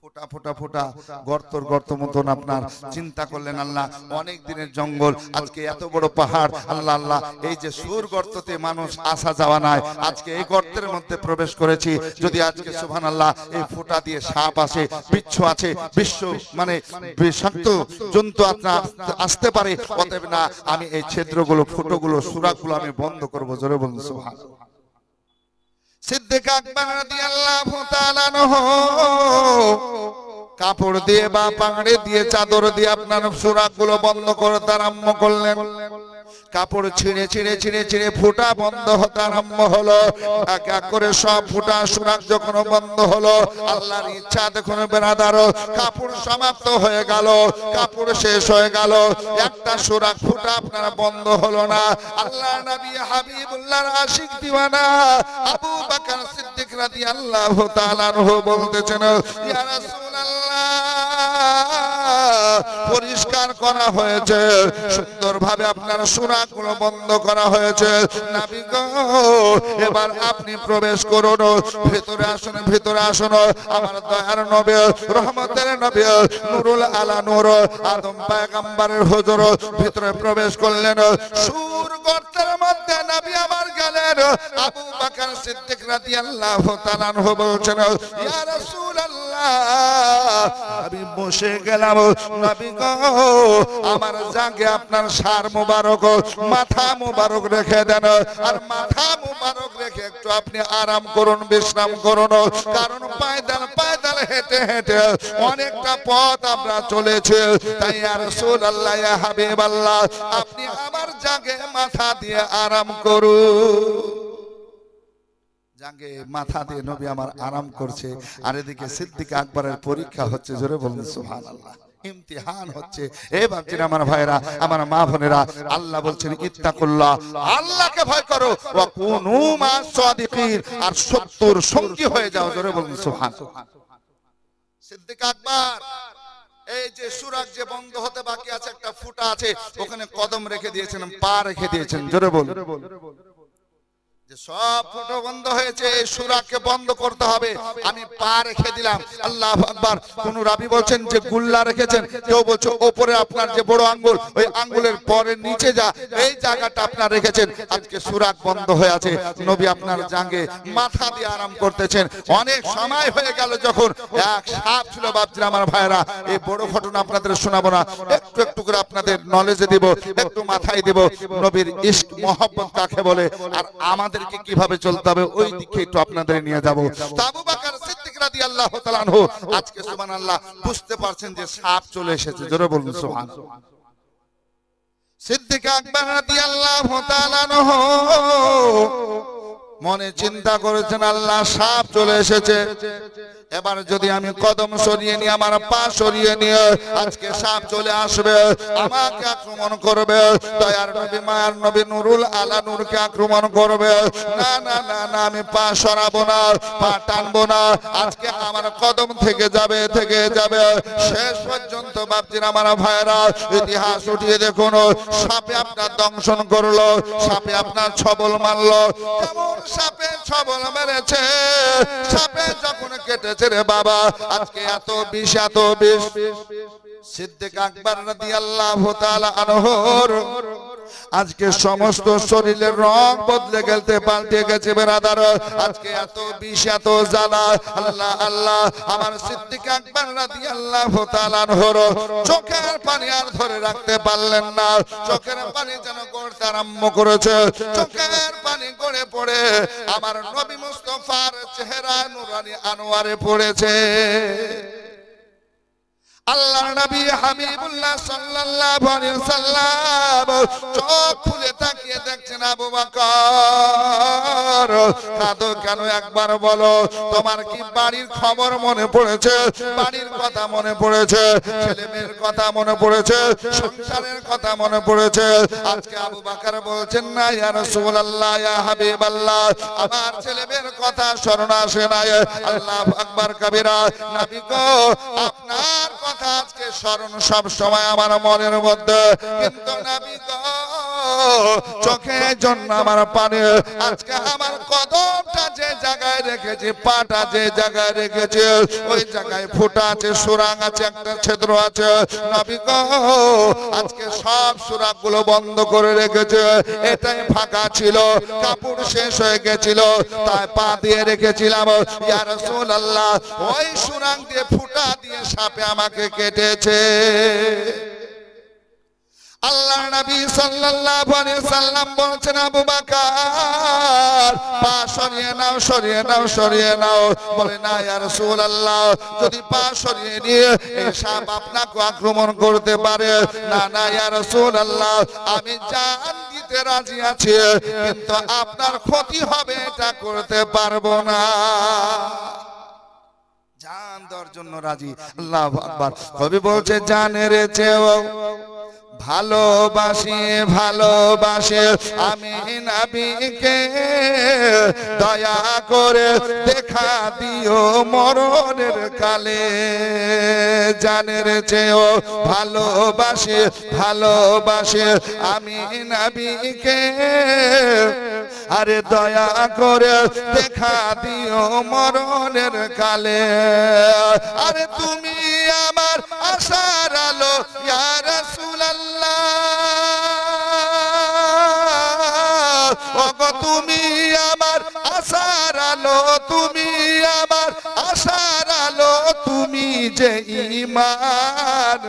ফোটা ফোটা ফোটা গর্তর গর্ত মতন আপনার চিন্তা করলেন আল্লাহ অনেক দিনের জঙ্গল, আজকে এত বড় পাহাড়, আল্লাহ আল্লাহ এই যে সুর গর্ততে মানুষ আসা যাওয়া নাই, আজকে এই গর্তের মধ্যে প্রবেশ করেছি, যদি আজকে সুবহানাল্লাহ এই ফোঁটা দিয়ে সাপ আসে, বিচ্ছু আছে, বিশ্ব মানে বিষাক্ত জন্তু আপনার আসতে পারে, অতএব না আমি এই ছিদ্রগুলো ফুটোগুলো সুরাগুলো আমি বন্ধ করব। জোরে বলুন সুবহানাল্লাহ। সিদ্দিক আকবর রাদিয়াল্লাহু তাআলা আনহু কাপড় দিয়ে বা পাগড়ি দিয়ে চাদর দিয়ে আপনার সুরাগুলো বন্ধ করতে আরম্ভ করলেন। কাপড় ছিঁড়ে ছিঁড়ে ছিঁড়ে ছিঁড়ে ফুটা বন্ধ হতে আরম্ভ হলো। এক এক করে সব ফুটা সুরাগ যখন বন্ধ হলো, আল্লাহর ইচ্ছা দেখুন বেরাদার, কাপড় সমাপ্ত হয়ে গেল, কাপড় শেষ হয়ে গেল, একটা সুরাগ ফুটা আপনার বন্ধ হলো না। আল্লাহর নবী হাবিবুল্লাহর আশিক দিওয়ানা আবু বকর সিদ্দিক রাদিয়াল্লাহু তাআলা আনহু বলতেছেন, ইয়া রাসূলুল্লাহ, পরিষ্কার করা হয়েছে, সুন্দরভাবে আপনার সুরাগুলো বন্ধ করা হয়েছে, নবী গো এবার আপনি প্রবেশ করুন, ভিতরে আসুন, ভিতরে আসুন। আমার দয়ার নবী, রহমতের নবী, নূরুল আলা নূর আদম পয়গম্বরের হুজুর ভিতরে প্রবেশ করলেন। সুর গর্তের মধ্যে নবী আমার গেলেন। আবু বকর সিদ্দিক রাদিয়াল্লাহু তাআলা আনহু বলছেন, ইয়া রাসূলুল্লাহ, আমি বসে গেলাম, নবী গো আমার জাগে আপনার সার মুবারক, মাথা মুবারক রেখে দেন, আর মাথা মুবারক রেখে একটু আপনি আরাম করুন, বিশ্রাম করুন, কারণ পায়দাল পায়দাল হেঁটে হেঁটে অনেকটা পথ আমরা চলেছি, তাই ইয়া রাসূলুল্লাহ, ইয়া হাবিবাল্লাহ, আপনি আমার জাগে মাথা দিয়ে আরাম করুন। জাগে মাথা দিয়ে নবী আমার আরাম করছে, আর এদিকে সিদ্দিক আকবরের পরীক্ষা হচ্ছে। জোরে বলুন সুবহানাল্লাহ। ইমতিহান হচ্ছে। এই বাচ্চারা আমার ভাইরা, আমার মা বোনেরা, আল্লাহ বলছেন ইত্তাকুল্লাহ, আল্লাহকে ভয় করো, ওয়া কুনু মাস সাদিকিন, আর সত্যর সঙ্গী হয়ে যাও। জোরে বলুন সুবহানাল্লাহ। সিদ্দিক আকবর এই যে সুরাগ যে বন্ধ হতে বাকি আছে, একটা ফুটা আছে, ওখানে কদম রেখে দিয়েছেন, পা রেখে দিয়েছেন। জোরে বলুন। যে সব ফুটো বন্ধ হয়েছে, এই সুরাগকে বন্ধ করতে হবে, আমি পা রেখে দিলাম। আল্লাহু আকবার। কোন রাবী বলছেন যে গুল্লা রেখেছেন, কেউ বলছে উপরে আপনার যে বড় আঙ্গুল, ওই আঙ্গুলের পরে নিচে যা এই জায়গাটা আপনার রেখেছেন। আজকে সুরাগ বন্ধ হয়ে আছে, নবী আপনার জাঙ্গে মাথা দিয়ে আরাম করতেছেন। অনেক সময় হয়ে গেল, যখন এক সাপ ছিল বাপজিরা আমার ভাইরা, এই বড় ঘটনা আপনাদের শোনাবো না, একটু একটু করে আপনাদের নলেজে দিব, একটু মাথায় দিব, নবীর ইশক মহব্বত কাকে বলে, আর আমাদেরকে কিভাবে চলতে হবে ওই দিকে একটু আপনাদের নিয়ে যাব। আবু বকর সিদ্দিক রাদিয়াল্লাহু তাআলা আনহু আজকে সুবহানাল্লাহ বুঝতে পারছেন যে সাপ চলে এসেছে। জোরে বলুন সুবহানাল্লাহ। সিদ্দিক আকবর রাদিয়াল্লাহু তাআলা আনহু মনে চিন্তা করেছেন, আল্লাহ সাপ চলে এসেছে, এবার যদি আমি কদম সরিয়ে নিয়ে, আমার পা সরিয়ে নিয়ে, আজকে সাপ চলে আসবে, আমাকে আক্রমণ করবে, দয়ার নবী মায়ার নবী নূরুল আলা নূরকে আক্রমণ করবে। না না না না, আমি পা সরাবো না, পা টানবো না, আজকে আমার কদম থেকে যাবে, থেকে যাবে শেষ পর্যন্ত। বাপজিরা আমার ভাইরা, ইতিহাস উঠিয়ে দেখুন, সাপে আপনার দংশন করলো, সাপে আপনার ছবল মারলো। কেমন সাপে ছবল মেরেছে, সাপে যখন কেটেছে রে বাবা, আজকে এত বিষ, এত বিষ। সিদ্দিক আকবর রাদিয়াল্লাহু তাআলা আনহুর আজকে সমস্ত শরীরের রং বদলে গেলতে পাল্টে গেছে বেরাদার, আজকে এত বিষ, এত জ্বালা। আল্লাহ আল্লাহ, আমার সিদ্দিক আকবর রাদিয়াল্লাহু তাআলা আনহুর চোখের পানি আর ধরে রাখতে পারলেন না, চোখের পানি যেন গড়তে আরম্ভ করেছে, চোখের পানি গড়ে পড়ে আমার নবী মুস্তাফার চেহারা নূরানি আনোয়ারে পড়েছে। আল্লাহর নবী হাবিবুল্লাহ সাল্লাল্লাহু আলাইহি ওয়াসাল্লাম চোখ খুলে তাকিয়ে দেখছেন, আবু বকর কাঁদো কেন, একবার বলো, তোমার কি বাড়ির খবর মনে পড়েছে, বাড়ির কথা মনে পড়েছে, ছেলে মেয়ের কথা মনে পড়েছে, সংসারের কথা মনে পড়েছে? আজকে আবু বকর বলছেন, না ইয়া রাসূলুল্লাহ, ইয়া হাবিবাল্লাহ, আমার ছেলে মেয়ের কথা স্মরণ আসে না। আল্লাহু আকবার কবিরা। নবী গো, আপনার আজকে স্মরণ সব সময় আমার মনের মধ্যে, কিন্তু নবী গো চোখের জন্য আমার পানি, আজকে আমার কদমটা যে জায়গায় রেখেছে, পাটা যে জায়গায় রেখেছে ওই জায়গায় ফুটা আছে, সুরাং আছে, একটা ছিদ্র আছে। নবী গো আজকে সব সুরাগুলো বন্ধ করে রেখেছে, এটাই ফাঁকা ছিল, কাপড় শেষ হয়ে গেছিল, তাই পা দিয়ে রেখেছিলাম। ইয়া রাসূলুল্লাহ ওই সুরাং দিয়ে ফুটা দিয়ে সাপে আমাকে কেটেছে। আল্লাহ নবী সাল্লাল্লাহু আলাইহি সাল্লাম বলছেন, আবু বকর পা সরিয়ে নাও, সরিয়ে নাও, সরিয়ে নাও। বলে না ইয়া রাসূলুল্লাহ, যদি পা সরিয়ে নিয়ে এই সাপ আপনাকে আক্রমণ করতে পারে, না না ইয়া রাসূলুল্লাহ, আমি জান দিতে রাজি আছি, কিন্তু আপনার ক্ষতি হবে এটা করতে পারবো না। জান দেওয়ার জন্য রাজি। আল্লাহু আকবার। কবি বলছে, জানের চেয়েও ভালোবাসি, ভালোবাসে আমি নবীকে, দয়া করে দেখা দিও মরণের কালে। জানের চেয়েও ভালোবাসি, ভালোবাসে আমি নবীকে, আরে দয়া করে দেখা দিও মরণের কালে। আরে তুমি আমার আশার আলো ইয়া রাসূলুল্লাহ, ওগো তুমি আমার আশার আলো, তুমি আমার আশার আলো, তুমি যে ঈমান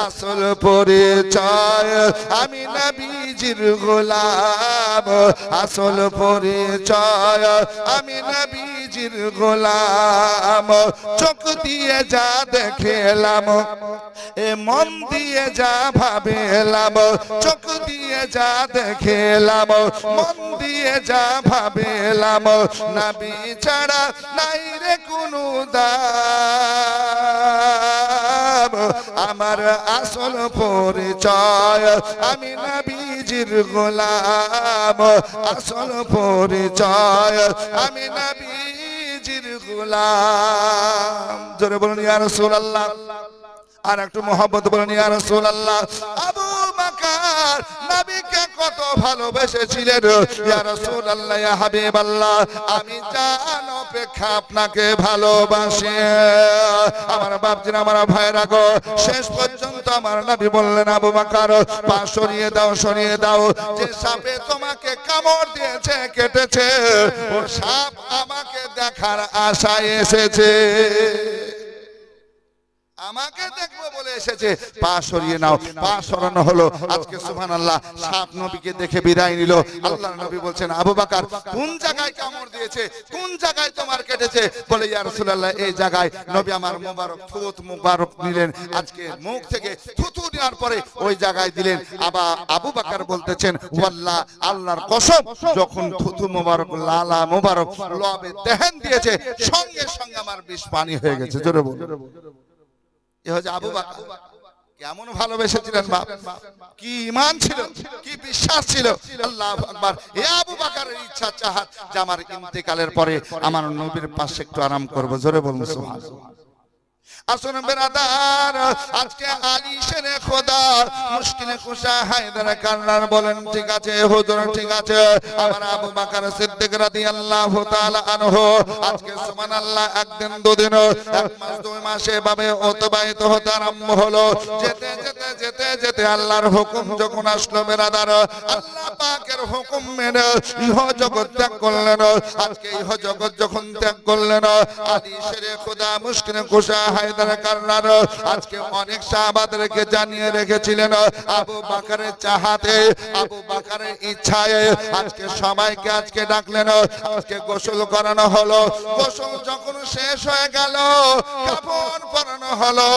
আসল পরিচয়, আমি নবীজির গোলাম আসল পরিচয়, আমি নবীজির গোলাম। চোখ দিয়ে যা দেখলাম, এ মন দিয়ে যা ভাবেলাম, চোখ দিয়ে যা দেখলাম, মন দিয়ে যা ভাবেলাম, নবী ছাড়া নাই রে কোনো দাম, আমার আসল পরিচয়, আমি নবীজির গোলাম আসল পরিচয়, আমি নবীজির গোলাম। জোরে বলুন ইয়া রাসূলুল্লাহ, আর একটু মোহাম্মত বলেন ইয়া রাসূলুল্লাহ। আবু বকর নবীকে কত ভালোবেসেছিলেন, ইয়া রাসূলুল্লাহ, ইয়া হাবিবাল্লাহ, আমি জান অপেক্ষা আপনাকে ভালোবাসি। আমার বাপজিরা, আমার ভাইরা গো, শেষ পর্যন্ত আমার নবী বললেন, আবু বকর পা সরিয়ে দাও, সরিয়ে দাও, যে সাপে তোমাকে কামড় দিয়েছে, কেটেছে, ও সাপ আমাকে দেখার আশায় এসেছে, আমাকে দেখবো বলে এসেছে, পা সরিয়ে নাও। পা সরানো হলো। আজকে সুবহানাল্লাহ, সাপ নবীকে দেখে বিদায় নিল। আল্লাহর নবী বলছেন, আবু বকর কোন জায়গায় কামড় দিয়েছে, কোন জায়গায় তোমার কেটেছে? বলে ইয়া রাসূলুল্লাহ, এই জায়গায়। নবী আমার মোবারক থুত মুবারক নিলেন, আজকে মুখ থেকে থুতু নেওয়ার পরে ওই জায়গায় দিলেন। আবু বকর বলতেছেন, ওয়াল্লাহ, আল্লাহর কসম, যখন থুতু মুবারক লালা মুবারক লবে দেহেন দিয়েছে, সঙ্গে সঙ্গে আমার বিষ পানি হয়ে গেছে। জোরে বল। এ হচ্ছে আবু বকর। কেমন ভালোবেসেছিলেন বাপ, কি ঈমান ছিল, কি বিশ্বাস ছিল। আল্লাহু আকবার। এ আবু বকরের ইচ্ছা চাহাত যে আমার ইন্তেকালের পরে আমার নবীর পাশে একটু আরাম করব। জোরে বলুন সুবহানাল্লাহ। আসুন বেরাদার, আজকে আলী শেরে খোদা মুশকিলে কুশা হায়দার কাররার বলেন, ঠিক আছে হুজুর, ঠিক আছে। আমার আবু বকর সিদ্দিক রাদিয়াল্লাহু তাআলা আনহু আজকে সুবহানাল্লাহ একদিন দুদিন এক মাস দুই মাসে এভাবে অতিবাহিত হতে আরম্ভ হলো। যেতে যেতে যেতে যেতে আল্লাহর হুকুম যখন আসলো বেরাদার, আল্লাহ পাকের হুকুম মেনে ইহ জগৎ ত্যাগ করলেন। আজকে ইহ জগৎ যখন ত্যাগ করলেন, আলী শেরে খোদা মুশকিলে কুশা আজকে অনেক সাহাবাদেরকে জানিয়ে রেখেছিলেন, আবু বকরের চাহাতে, আবু বকরের ইচ্ছায় আজকে সবাইকে আজকে ডাকলেন। আজকে গোসল করানো হলো। গোসল যখন শেষ হয়ে গেল, কাফন পরানো হলো।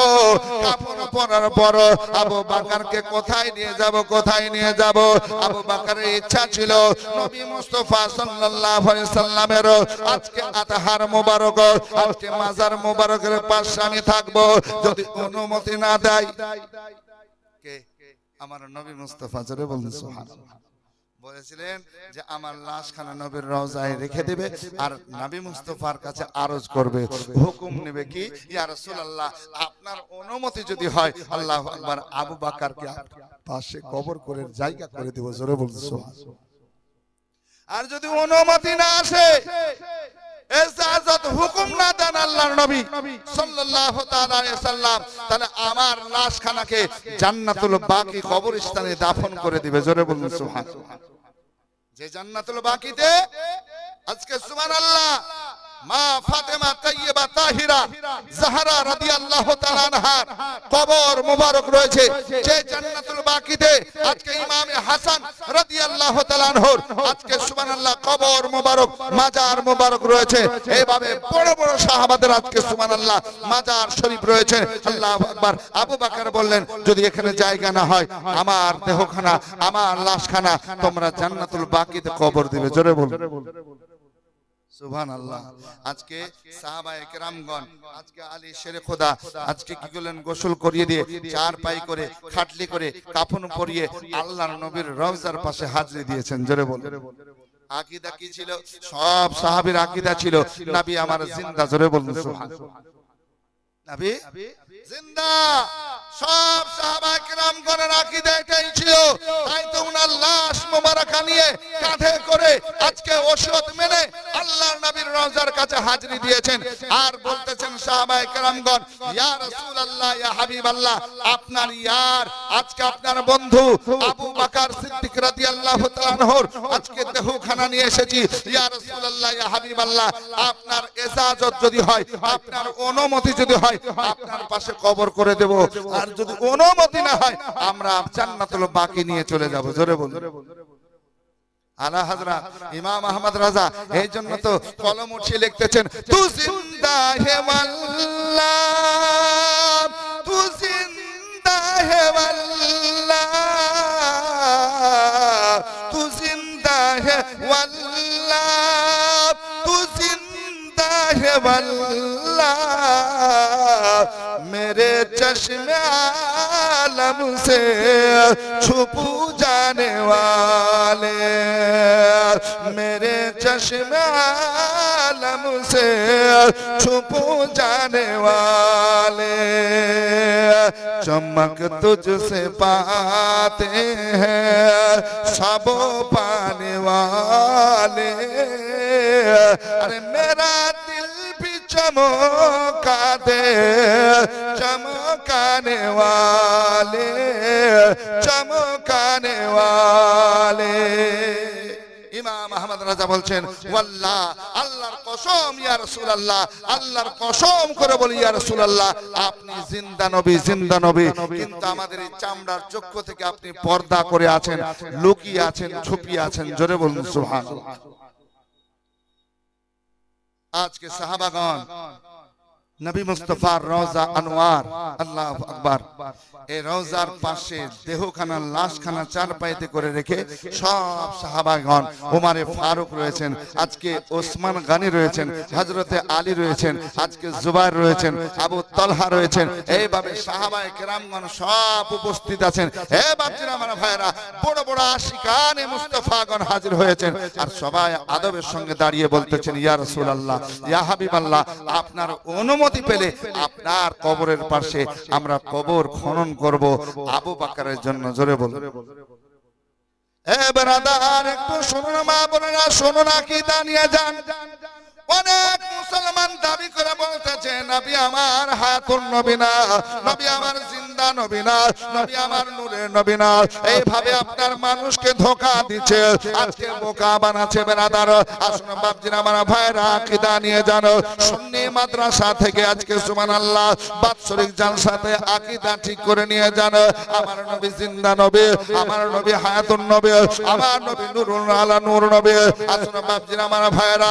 কাফন পরার পর আবু বকরকে কোথায় নিয়ে যাব, কোথায় নিয়ে যাব? আবু বকরের ইচ্ছা ছিল নবী মুস্তাফা সাল্লাল্লাহু আলাইহি সাল্লামের আজকে আতহার মোবারক, আজকে মাজার মোবারকের পাশে আমি থাকবো। যদি অনুমতি না দেয়, কে? আমার নবী মুস্তাফা। জোরে বলুন সুবহানাল্লাহ। বলেছিলেন যে আমার লাশখানা নবীর রওজায় রেখে দেবে আর নবী মুস্তাফার কাছে আরজ করবে, হুকুম নেবে কি, ইয়া রাসূলুল্লাহ, আপনার অনুমতি যদি হয়, আল্লাহু আকবার, আবু বকরকে পাশে কবর করে জায়গা করে দেব। জোরে বলুন সুবহানাল্লাহ। আর যদি অনুমতি না আসে, ইজাজত হুকুম না দেন আল্লাহর নবী সাল্লাল্লাহু তাআলা আলাইহি সাল্লাম, তাহলে আমার লাশখানাকে জান্নাতুল বাকি কবরস্থানে দাফন করে দিবে। জোরে বলুন সুবহানাল্লাহ। যে জান্নাতুল বাকিতে আজকে সুবহানাল্লাহ মা ফাতেমা তাইয়্যিবা তাহিরা জাহরা রাদিয়াল্লাহু তাআলা আনহার কবর মোবারক রয়েছে, যে জান্নাতুল বাকিতে আজকে ইমামে হাসান রাদিয়াল্লাহু তাআলা আনহুর আজকে সুবহানাল্লাহ কবর মোবারক মাজার মোবারক রয়েছে। এইভাবে বড় বড় সাহাবাদের আজকে সুবহানাল্লাহ মাজার শরীফ রয়েছে। আল্লাহু আকবার। আবু বকর বললেন, যদি এখানে জায়গা না হয় আমার দেহখানা, আমার লাশখানা তোমরা জান্নাতুল বাকিতে কবর দিবে। জোরে বলুন সুবহানাল্লাহ। আজকে সাহাবায়ে কেরামগণ আজকে আলী শেরে খোদা আজকে কি করলেন, গোসল করিয়ে দিয়ে চার পাই করে খাটলি করে কাফন পরিয়ে আল্লাহর নবীর রওজার পাশে হাজিরি দিয়েছেন। জোরে বলুন। আকীদা কি ছিল? সব সাহাবীর আকীদা ছিল নবী আমার জিন্দা। জোরে বলুন সুবহানাল্লাহ। নবী জিন্দা। সব সাহাবায়ে কেরামগণের আকীদা এটাই ছিল। তাই তো উনার লাশ মোবারকা নিয়ে কাঁধে করে আজকে ওসিয়ত মেনে আল্লাহর নবীর রওজার কাছে হাজিরি দিয়েছেন। আর বলতেছেন সাহাবায়ে কেরামগণ, ইয়া রাসূলুল্লাহ, ইয়া হাবিবাল্লাহ, আপনার ইয়ার আজকে আপনার বন্ধু আবু বকর সিদ্দিক রাদিয়াল্লাহু তাআলা আনহুর আজকে দেহখানা নিয়ে এসেছি। ইয়া রাসূলুল্লাহ, ইয়া হাবিবাল্লাহ, আপনার ইজাজত যদি হয়, আপনার অনুমতি যদি হয়, আপনার পাশে কবর করে দেব। আর যদি অনুমতি না হয় আমরা জান্নাতুল বাকি নিয়ে চলে যাব। জোরে বলুন। আলা হযরত ইমাম আহমদ রাজা এই জন্য তো কলম উঠিয়ে লিখতেছেন, তু জিন্দা হে ওয়াল্লাহ, তু জিন্দা হে ওয়াল্লাহ, তু জিন্দা হে ওয়াল্লাহ, তু জিন্দা হে ওয়াল্লাহ, मेरे चश्मे आलम से छुप जाने वाले, मेरे चश्मे आलम से छुप जाने वाले, चमक तुझसे पाते हैं सब पाने वाले, अरे मेरा दिल भी चमका दे चमकाने वाले, चमकाने वाले। ইমাম আহমদ রাজা বলছেন, ওয়াল্লাহ, আল্লাহর কসম ইয়া রাসূলুল্লাহ, আল্লাহর কসম করে বলি ইয়া রাসূলুল্লাহ, আপনি জিন্দা নবী, জিন্দা নবী, কিন্তু আমাদের এই চামড়ার চক্ষু থেকে আপনি পর্দা করে আছেন, লুকিয়ে আছেন, ছুপিয়ে আছেন। জোরে বলুন সুবহানাল্লাহ। আজকে সাহাবাগণ নবী মুস্তাফার রওজা আনোয়ার, আল্লাহু আকবার, এই রওজার পাশে দেহখানা লাশখানা চার পাইতে করে রেখে সব সাহাবাগণ, ওমরে ফারুক রয়েছেন, আজকে ওসমান গনি রয়েছেন, হযরতে আলী রয়েছেন, আজকে জুবাইর রয়েছেন, আবু তালহা রয়েছেন, এইভাবে সাহাবায়ে কেরামগণ সব উপস্থিত আছেন। হে বাপজিরা, আমার ভাইরা, বড় বড় আশিকানে মুস্তাফাগণ হাজির হয়েছেন। আর সবাই আদবের সঙ্গে দাঁড়িয়ে বলতেছেন, ইয়া রাসূলুল্লাহ, ইয়া হাবিবাল্লাহ, আপনার অনুমতি পেলে আপনার কবরের পাশে আমরা কবর খনন করব আবু বকরের জন্য। জোরে বলুন। এ ব্রাদার, একটু শুনুন মা বোনেরা, শুনুন, আকীদা নিয়ে যান। অনেক মুসলমান দাবি করে বলতেছে নবী আমার হায়াতুন নবী না, নবী আমার জিন্দা নবী না, নবী আমার নূরের নবী না। এইভাবে আপনার মানুষকে ধোঁকা দিচ্ছে, আজকে বোকা বানাচ্ছে। বেরাদার, আসুন বাপজিরা, আমার ভাইরা, আকীদা নিয়ে জানো। সুন্নি মাদ্রাসা থেকে আজকে সুবহানাল্লাহ বাৎসরিক জালসাতে আকীদা ঠিক করে নিয়ে জানো, আমার নবী জিন্দা নবী, আমার নবী হায়াতুন নবী, আমার নবী নূরুল আলা নূর নবী। আসুন বাপজিরা, আমার ভাইরা,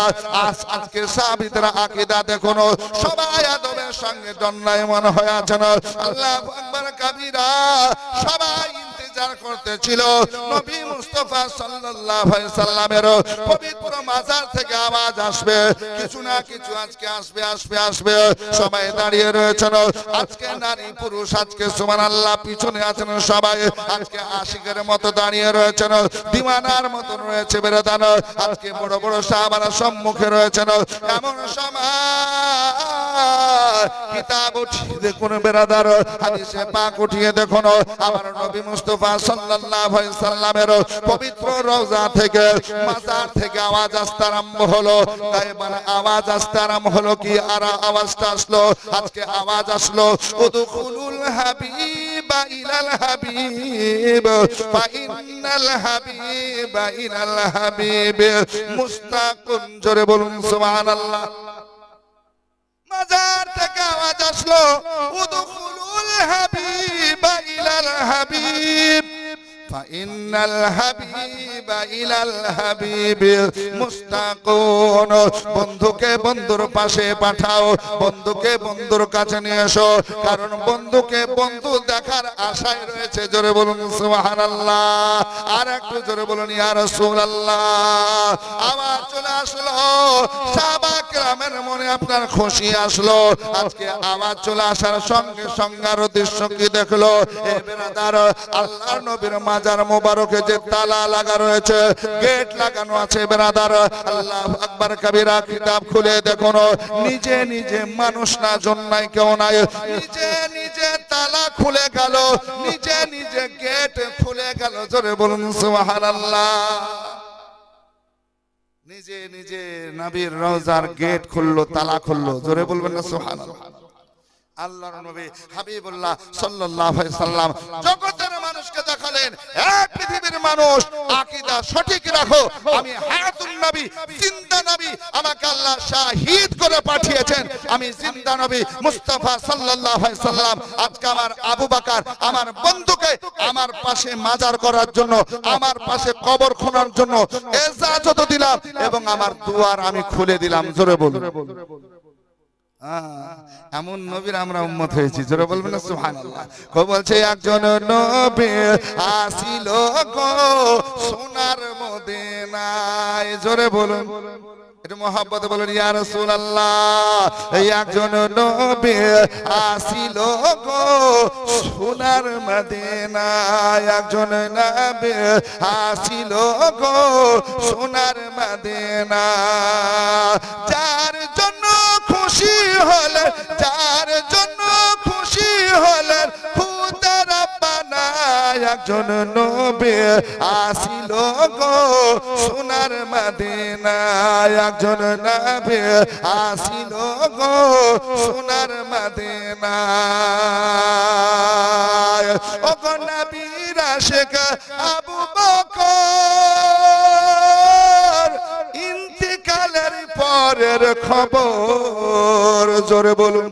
আজকে সাহাবীদের আকীদা দেখুন, সবাই আদবের সঙ্গে দণ্ডায়মান হয়ে আছেন। আল্লাহু আকবার কাবীরা। সবাই ইন্তজার করতেছিল নবী মুস্তাফা সাল্লাল্লাহু আলাইহি সাল্লামের পবিত্র মাজার থেকে আওয়াজ আসবে, কিছু না কিছু আজকে আসবে, আসবে, আসবে। সবাই দাঁড়িয়ে রয়েছেন। আজকে নারী পুরুষ আজকে সুবহানাল্লাহ পিছনে আছেন, সবাই আজকে আশিকের মতো দাঁড়িয়ে রয়েছেন, দিওয়ানার মতো রয়েছে। বেরাদান, আজকে বড় বড় সাহাবারা সম্মুখে রয়েছেন। এমন সময় কিতাব উঠিয়ে দেখুন বেরাদার, হাদিসে পাক উঠিয়ে দেখুন, আমার নবী মুস্তাফা মুস্তাফা সাল্লাল্লাহু আলাইহি সাল্লামের পবিত্র রওজা থেকে মাজার থেকে আওয়াজ আসতে আরম্ভ হলো। এবার আওয়াজ আসতে আরম্ভ হলো কি আর আওয়াজটা আসলো, আজকে আওয়াজ আসলো উদখুলুল হাবিবা ইলাল হাবিব ফা ইন্নাল হাবিবা ইলাল হাবিব মুস্তাকুন। জোরে বলুন সুবহানাল্লাহ। মাজার থেকে আওয়াজ আসলো উদখুলুল হাবিবা ইলাল হাবিব ফাইনাল হাবিবা ইলাল হাবিব মুস্তাকুন। বন্ধুকে বন্ধুর পাশে পাঠাও, বন্ধুকে বন্ধুর কাছে নিয়ে এসো, কারণ বন্ধুকে বন্ধু দেখার আশায় রয়েছে। জোরে বলুন সুবহানাল্লাহ। আর একটু জোরে বলুন ইয়া রাসূলুল্লাহ। আওয়াজ চলে আসলো, সাহাবা কেরামের মনে আপনার খুশি আসলো। আজকে আওয়াজ চলে আসার সঙ্গে সঙ্গে আরো দৃশ্য কি দেখলো, এ বেরাদার আল্লাহর নবীর মাজার মোবারকে যে তালা লাগা রয়েছে, গেট লাগানো আছে বেরাদার, আল্লাহু আকবার কবিরা, কিতাব খুলে দেখুন, নিজে নিজে মানুষ না, জন্মাই কেউ নাই, নিজে নিজে তালা খুলে গেল, নিজে নিজে গেট খুলে গেল। জোরে বলুন সুবহানাল্লাহ। নিজে নিজে নবীর রওজার গেট খুললো, তালা খুললো। জোরে বলবেন না সুবহানাল্লাহ। আল্লাহর নবী হাবিবুল্লাহ সাল্লাল্লাহু আলাইহি সাল্লাম জগতের মানুষকে দেখালেন, এক পৃথিবীর মানুষ আকীদা সঠিক রাখো, আমি হায়াতুন নবী, জিন্দা নবী, আমাকে আল্লাহ শাহিদ করে পাঠিয়েছেন, আমি জিন্দা নবী মুস্তাফা সাল্লাল্লাহু আলাইহি সাল্লাম। আজকে আমার আবু বকর আমার বন্ধুকে আমার পাশে মাজার করার জন্য, আমার পাশে কবর খোঁড়ার জন্য ইজাজত দিলাম এবং আমার দুয়ার আমি খুলে দিলাম। জোরে বলুন। এমন নবীর আমরা উম্মত হয়েছি। জোরে বলবেন না সুবহানাল্লাহ। কো বলছে একজন নবী আসিল গো সোনার মদিনায়। জোরে বলুন, একটু মহব্বতে বলুন ইয়া রাসূলুল্লাহ। এই একজন নবী আসিল গো সোনার মদিনায়, একজন নবী আসিল গো সোনার মদিনা। যার জন্য খুশি হলেন, যার জন্য খুশি হলেন খুদা রাব্বানা, একজন নবী আসিল গো সোনার মদিনায়, একজন নবী আসিল গো সোনার মদিনায়। ও গো নবীর আশিক আবু বকর ইন্তিকালের পরের খবর। জোরে বলুন।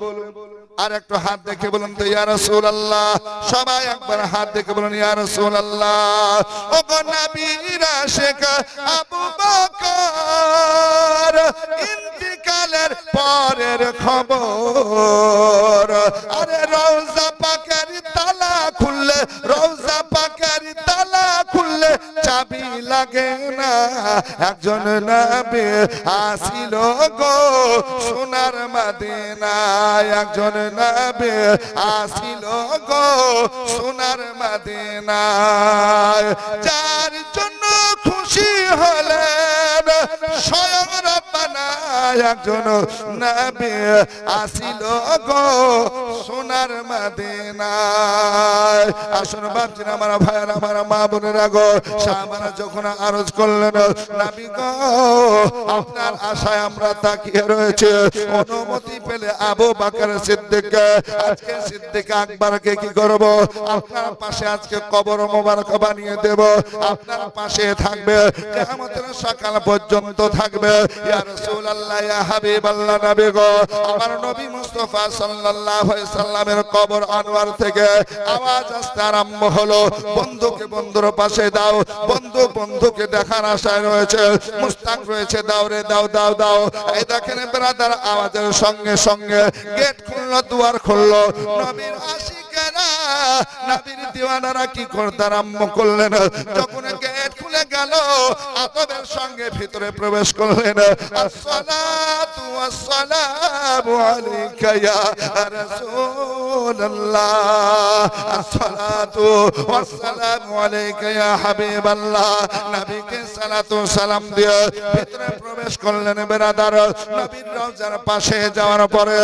আর একটু হাত দেখে বলুন তো ইয়া রাসূলুল্লাহ। সবাই একবার হাত দেখে বলুন ইয়া রাসূলুল্লাহ। ও গো নবীর আশিক আবু বকর ইন্তিকালের পরের খবর। আরে রওজা পাকের তালা খুললে, রওজা পাকের তালা খুললে চাবি লাগে না, একজন নবী আসিল গো সোনার মদিনায়, একজন নবী আসিল গো সোনার মদিনায়। যার জন্য খুশি হলেন স্বয়ং রব্বানা, একজন নবী আসিল গো সোনার মদিনায়। আসুন বাপজিরা, আমার ভাইয়ের, আমার মা বোনেরা গো, সাহাবারা যখন আরজ করলেন নবী গো আপনার আশায় আমরা তাকিয়ে রয়েছে, অনুমতি পেলে আবু বকর সিদ্দিক, আজকে সিদ্দিক আকবরকে কি করব, আপনার পাশে আজকে কবর মোবারক বানিয়ে দেব, আপনার পাশে থাকবে, কিয়ামতের সকাল পর্যন্ত থাকবে। ইয়া রাসূলুল্লাহ, ইয়া হাবিবাল্লাহ, নবী গো আমার নবী মুস্তাফা সাল্লাল্লাহু আলাইহি সাল্লামের কবর আনোয়ার থেকে আওয়াজ আসতে আরম্ভ হলো, বন্ধুকে বন্ধুর পাশে দাও, বন্ধু বন্ধুকে দেখার আশায় রয়েছে, মুস্তাক রয়েছে, দাও রে দাও, দাও দাও। এই দেখেন ব্রাদার, আওয়াজের সঙ্গে সঙ্গে গেট খুললো, দুয়ার খুললো। নবীর আশিকেরা, নবীর দিওয়ানারা কি করতে আরম্ভ করলেন, যখন গেট খুলে গেল গেল আদবের সঙ্গে ভিতরে প্রবেশ করলেন আসসালাতু ওয়াসসালামু আলাইকা ইয়া রাসূলুল্লাহ আসসালাতু ওয়াসসালামু আলাইকা ইয়া হাবিবাল্লাহ নবীকে সালাতু সালাম দিয়ে ভিতরে প্রবেশ করলেন বেরাদার নবীর রওজার পাশে যাওয়ার পরে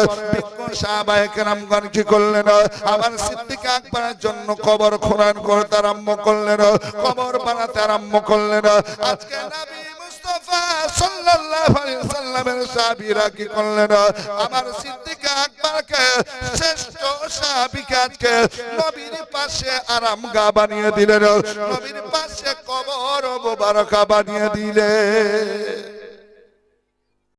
সাহাবায়ে কেরামগণ কি করলেন আবার সিদ্দিক আকবরের জন্য কবর খনন করতে আরম্ভ করলেন কবর বানাতে আরম্ভ করলেন আজকে নবী মুস্তাফা সাল্লাল্লাহু আলাইহি সাল্লামের সাহাবীরা কি করলেন আমার সিদ্দিক আকবরকে শ্রেষ্ঠ সাহাবীকে আজকে নবীর পাশে আরামগাহ বানিয়ে দিলেন নবীর পাশে কবর মোবারক বানিয়ে দিলেন